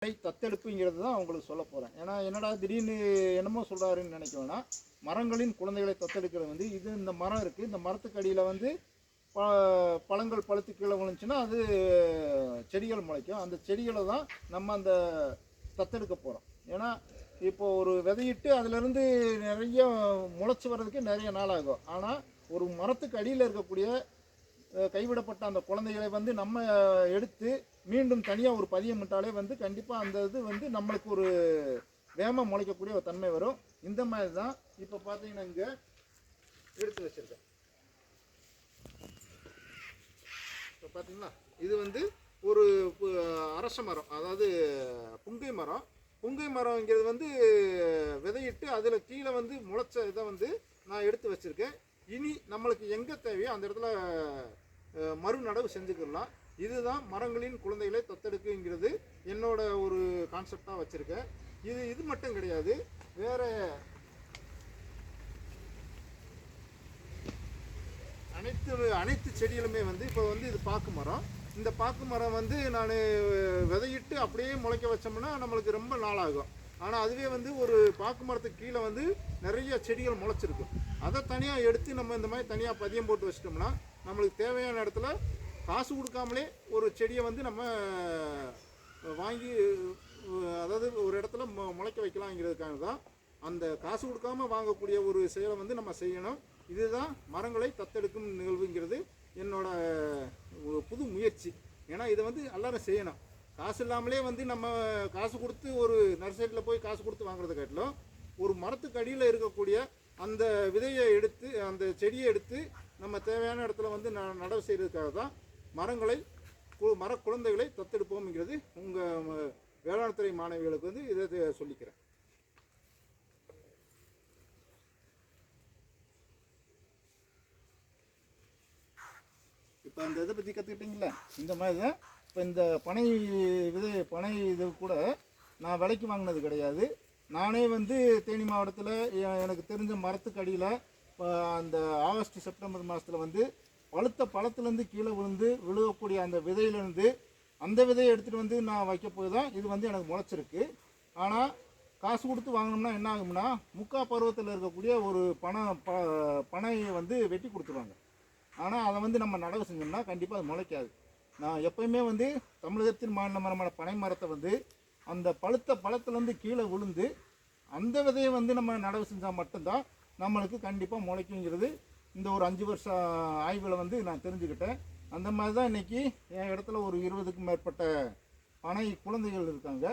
தத்தெடுப்புங்கிறது தான் அவங்களுக்கு சொல்ல போகிறேன். ஏன்னா என்னடா திடீர்னு என்னமோ சொல்கிறாருன்னு நினைக்க வேணாம். மரங்களின் குழந்தைகளை தத்தெடுக்கிறது வந்து இது இந்த மரம் இருக்குது, இந்த மரத்துக்கு அடியில் வந்து பழங்கள் பழுத்து கீழே விழுந்துச்சுன்னா அது செடிகள் முளைக்கும். அந்த செடிகளை தான் நம்ம அந்த தத்தெடுக்க போகிறோம். ஏன்னா இப்போது ஒரு விதையிட்டு அதிலிருந்து நிறைய முளைச்சி வர்றதுக்கு நிறைய நாள் ஆகும். ஆனால் ஒரு மரத்துக்கு அடியில் இருக்கக்கூடிய கைவிடப்பட்ட அந்த குழந்தைகளை வந்து நம்ம எடுத்து மீண்டும் தனியாக ஒரு பதியம் விட்டாலே வந்து கண்டிப்பாக அந்த இது வந்து நம்மளுக்கு ஒரு வேகமாக முளைக்கக்கூடிய ஒரு தன்மை வரும். இந்த மாதிரி தான் இப்போ பார்த்தீங்கன்னா இங்கே எடுத்து வச்சுருக்கேன். இப்போ பார்த்தீங்களா இது வந்து ஒரு அரச மரம், அதாவது புங்கை மரம். புங்கை மரம்ங்கிறது வந்து விதையிட்டு அதில் கீழே வந்து முளைச்ச இதை வந்து நான் எடுத்து வச்சுருக்கேன். இனி நம்மளுக்கு எங்கே தேவையோ அந்த இடத்துல மறுநடவு செஞ்சுக்கலாம். இதுதான் மரங்களின் குழந்தைகளை தத்தெடுக்குங்கிறது என்னோட ஒரு கான்செப்டாக வச்சுருக்கேன். இது மட்டும் கிடையாது, வேறு அனைத்து செடிகளுமே வந்து இப்போ வந்து இது பாக்கு மரம். இந்த பாக்கு மரம் வந்து நான் விதையிட்டு அப்படியே முளைக்க வச்சோம்னா நம்மளுக்கு ரொம்ப நாள் ஆகும். ஆனால் அதுவே வந்து ஒரு பாக்கு மரத்துக்கு கீழே வந்து நிறைய செடிகள் முளைச்சிருக்கும். அதை தனியாக எடுத்து நம்ம இந்த மாதிரி தனியாக பதியம் போட்டு வச்சிட்டோம்னா நம்மளுக்கு தேவையான இடத்துல காசு கொடுக்காமலே ஒரு செடியை வந்து நம்ம வாங்கி, அதாவது ஒரு இடத்துல முளைக்க வைக்கலாங்கிறதுக்காக தான் அந்த காசு கொடுக்காம வாங்கக்கூடிய ஒரு செயலை வந்து நம்ம செய்யணும். இதுதான் மரங்களை தத்தெடுக்கும் நிகழ்வுங்கிறது என்னோட புது முயற்சி. ஏன்னா இதை வந்து எல்லாரும் செய்யணும். காசு இல்லாமலே வந்து நம்ம காசு கொடுத்து ஒரு நர்சரியில் போய் காசு கொடுத்து வாங்குறத காட்டிலும் ஒரு மரத்துக்கு அடியில் இருக்கக்கூடிய அந்த விதையை எடுத்து அந்த செடியை எடுத்து நம்ம தேவையான இடத்துல வந்து நடவு செய்கிறதுக்காக தான் மர குழந்தைகளை தத்தெடுப்போம்ங்கிறது உங்கள் வேளாண் துறை மாணவிகளுக்கு வந்து இதை சொல்லிக்கிறேன். இப்போ இந்த இதை பற்றி கற்றுக்கிட்டீங்களா? இந்த மாதிரி தான் இப்போ இந்த பனை இது கூட நான் விலைக்கு வாங்கினது கிடையாது. நானே வந்து தேனி மாவட்டத்தில் எனக்கு தெரிஞ்ச மரத்துக்கு அடியில் அந்த ஆகஸ்ட் செப்டம்பர் மாதத்தில் வந்து பழுத்த பழத்துலேருந்து கீழே விழுகக்கூடிய அந்த விதையிலேருந்து அந்த விதையை எடுத்துகிட்டு வந்து நான் வைக்க போய் தான் இது வந்து எனக்கு முளைச்சிருக்கு. ஆனால் காசு கொடுத்து வாங்கினோம்னா என்ன ஆகும்னா முக்கால் பருவத்தில் இருக்கக்கூடிய ஒரு பனையை வந்து வெட்டி கொடுத்துருவாங்க. ஆனால் அதை வந்து நம்ம நடவு செஞ்சோம்னா கண்டிப்பாக அது முளைக்காது. நான் எப்போயுமே வந்து தமிழகத்தின் மாநில மரமான பனை மரத்தை வந்து அந்த பழுத்த பழத்துலேருந்து கீழே விழுந்து அந்த விதையை வந்து நம்ம நடவு செஞ்சால் மட்டும்தான் நம்மளுக்கு கண்டிப்பாக முளைக்குங்கிறது இந்த ஒரு 5 வருஷம் ஆய்வில் வந்து நான் தெரிஞ்சுக்கிட்டேன். அந்த மாதிரி தான் இன்றைக்கி என் இடத்துல ஒரு 20க்கும் மேற்பட்ட பனை குழந்தைகள் இருக்காங்க.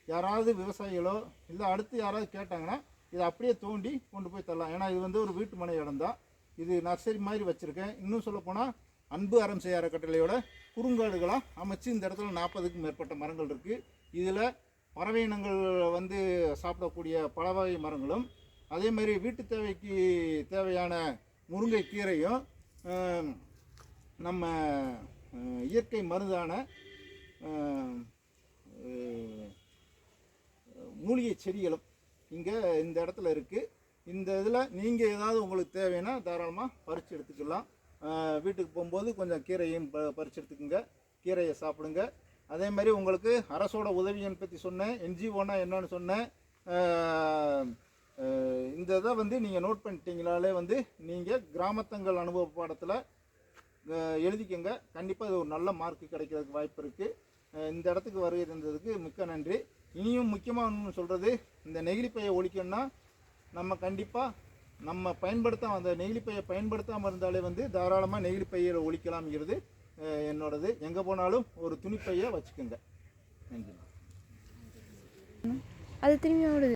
யாராவது விவசாயிகளோ இல்லை அடுத்து யாராவது கேட்டாங்கன்னா இதை அப்படியே தோண்டி கொண்டு போய் தரலாம். ஏன்னா இது வந்து ஒரு வீட்டு மனை இடம் தான். இது நர்சரி மாதிரி வச்சுருக்கேன். இன்னும் சொல்லப்போனால் அன்பு அறம் செய்ய அறக்கட்டளையோட குறுங்காடுகளாக அமைச்சு இந்த இடத்துல 40க்கும் மேற்பட்ட மரங்கள் இருக்குது. இதில் பறவை இனங்கள் வந்து சாப்பிடக்கூடிய பல வகை மரங்களும், அதே மாதிரி வீட்டு தேவைக்கு தேவையான முருங்கை கீரையும், நம்ம இயற்கை மருந்தான மூலிகை செடிகளும் இங்கே இந்த இடத்துல இருக்குது. இந்த இதில் நீங்கள் ஏதாவது உங்களுக்கு தேவைன்னா தாராளமாக பறித்து எடுத்துக்கலாம். வீட்டுக்கு போகும்போது கொஞ்சம் கீரையும் பறித்து எடுத்துக்கோங்க, கீரையை சாப்பிடுங்க. அதே மாதிரி உங்களுக்கு அரசோட உதவியை பற்றி சொன்னேன், என்ஜிஓனா என்னன்னு சொன்னேன். இந்த இதை வந்து நீங்கள் நோட் பண்ணிட்டீங்களாலே வந்து நீங்கள் கிராமத்தங்கள் அனுபவ பாடத்தில் எழுதிக்கங்க. கண்டிப்பாக இது ஒரு நல்ல மார்க்கு கிடைக்கிறதுக்கு வாய்ப்பு இருக்குது. இந்த இடத்துக்கு வருகை தந்ததுக்கு மிக்க நன்றி. இனியும் முக்கியமாக ஒன்று சொல்கிறது, இந்த நெகிழிப்பையை ஒழிக்கணும்னா நம்ம கண்டிப்பாக நம்ம அந்த நெகிழிப்பையை பயன்படுத்தாமல் இருந்தாலே வந்து தாராளமாக நெகிழிப்பையை ஒழிக்கலாம்ங்கிறது என்னோடது. எங்கே போனாலும் ஒரு துணிப்பையை வச்சுக்கோங்க. நன்றி. அது திரும்பி